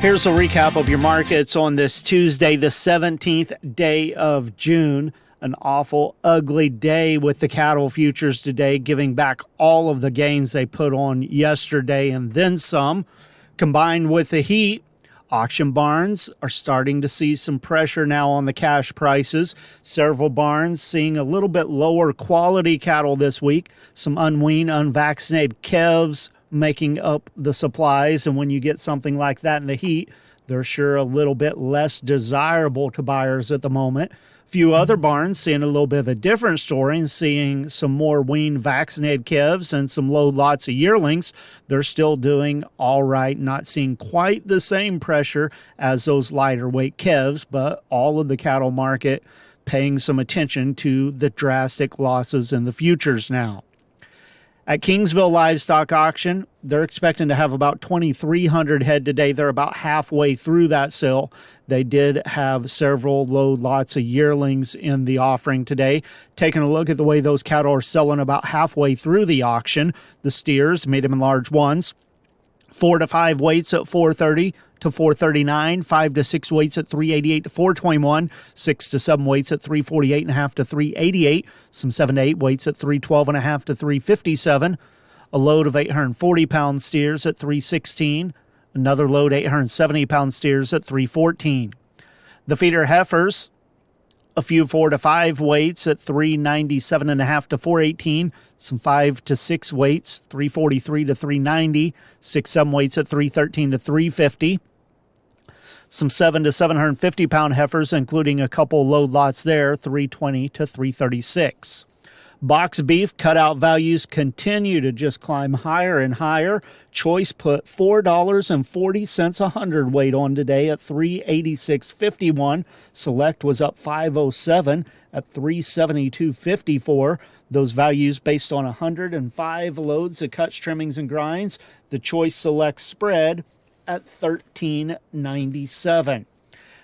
Here's a recap of your markets on this Tuesday, the 17th day of June. An awful, ugly day with the cattle futures today, giving back all of the gains they put on yesterday and then some. Combined with the heat, auction barns are starting to see some pressure now on the cash prices. Several barns seeing a little bit lower quality cattle this week. Some unweaned, unvaccinated calves making up the supplies, and when you get something like that in the heat, they're sure a little bit less desirable to buyers at the moment. Few other barns seeing a little bit of a different story and seeing some more weaned vaccinated calves and some low lots of yearlings. They're still doing all right, not seeing quite the same pressure as those lighter weight calves, but all of the cattle market paying some attention to the drastic losses in the futures now. At Kingsville Livestock Auction, they're expecting to have about 2,300 head today. They're about halfway through that sale. They did have several low lots of yearlings in the offering today. Taking a look at the way those cattle are selling about halfway through the auction, the steers, medium and large ones, 4 to 5 weights at $430 to $439, 5 to 6 weights at $388 to $421, 6 to 7 weights at $348.5 to $388, some 7 to 8 weights at $312.5 to $357, a load of 840-pound steers at $316, another load 870-pound steers at $314. The feeder heifers, a few 4 to 5 weights at $397.5 to $418, some 5 to 6 weights, $343 to $390, 6 7 weights at $313 to $350, some 7 to 750 pound heifers, including a couple load lots there, $320 to $336. Box beef cutout values continue to just climb higher and higher. Choice put $4.40 a hundredweight on today at $386.51. Select was up $5.07 at $372.54. Those values based on 105 loads of cuts, trimmings, and grinds. The Choice Select spread at $13.97.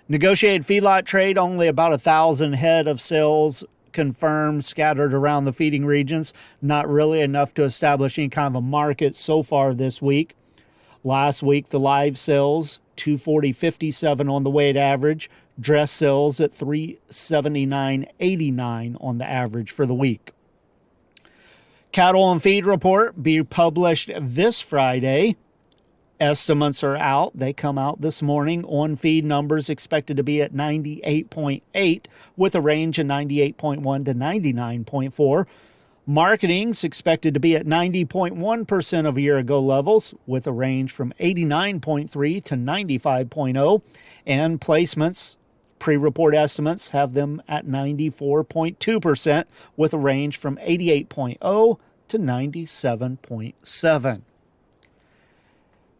Negotiated feedlot trade, only about 1,000 head of sales confirmed, scattered around the feeding regions. Not really enough to establish any kind of a market so far this week. Last week, the live sales, 240.57 on the weighted average. Dress sales at 379.89 on the average for the week. Cattle and feed report be published this Friday. Estimates are out. They come out this morning. On feed numbers expected to be at 98.8 with a range of 98.1 to 99.4. Marketing's expected to be at 90.1% of year-ago levels with a range from 89.3 to 95.0. And placements, pre-report estimates have them at 94.2% with a range from 88.0 to 97.7.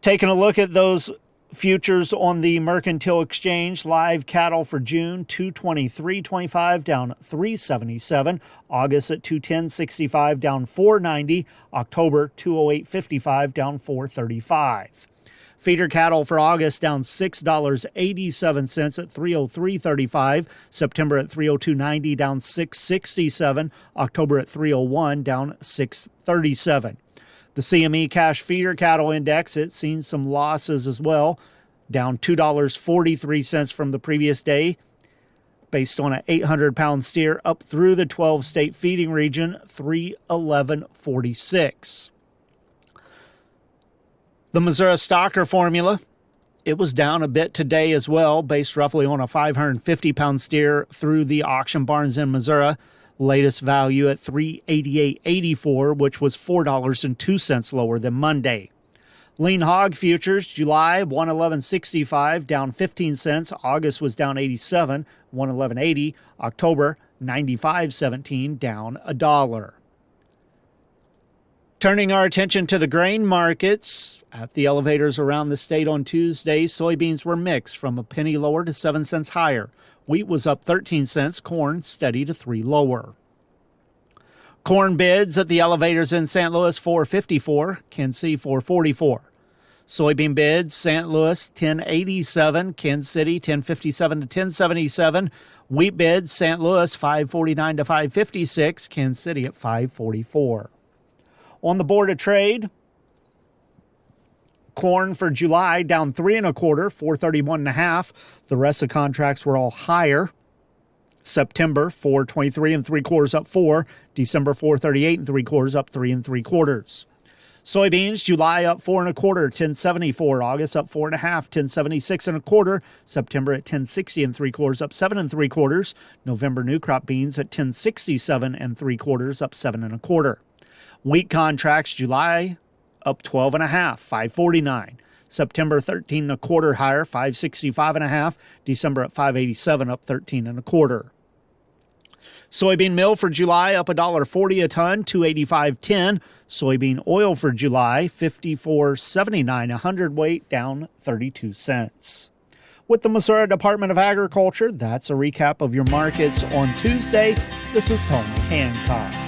Taking a look at those futures on the Mercantile Exchange, live cattle for June, 223.25 down 377. August at 210.65 down 490. October 208.55 down 435. Feeder cattle for August down $6.87 at 303.35. September at 302.90 down 667. October at 301 down 637. The CME Cash Feeder Cattle Index, it's seen some losses as well, down $2.43 from the previous day, based on an 800-pound steer up through the 12-state feeding region, 311.46. The Missouri Stocker Formula, it was down a bit today as well, based roughly on a 550-pound steer through the auction barns in Missouri. Latest value at $388.84, which was $4.02 lower than Monday. Lean hog futures, July 111.65, down 15 cents. August was down 87, 111.80. October 95.17, down $1. Turning our attention to the grain markets, at the elevators around the state on Tuesday, soybeans were mixed from a penny lower to 7 cents higher. Wheat was up 13 cents, corn steady to 3 lower. Corn bids at the elevators in St. Louis, $4.54, Kansas City $4.44. Soybean bids, St. Louis $10.87, Kansas City $10.57 to $10.77. Wheat bids, St. Louis $5.49 to $5.56, Kansas City at $5.44. On the Board of Trade, Corn for July down 3 1/4, 431.5. The rest of the contracts were all higher. September 423 3/4 up 4. December 438 3/4 up 3 3/4. Soybeans, July up 4 1/4, 1074. August up 4 1/2, 1076 1/4. September at 1060 3/4 up 7 3/4. November new crop beans at 1067 3/4 up 7 1/4. Wheat contracts, July up 12 1/2, 549. September 13 1/4 higher, 565 1/2. December at 587 up 13 1/4. Soybean meal for July up $1.40 a ton, 285.10. Soybean oil for July, 54.79 a hundredweight, down 32 cents. With the Missouri Department of Agriculture, that's a recap of your markets on Tuesday. This is Tony Hancock.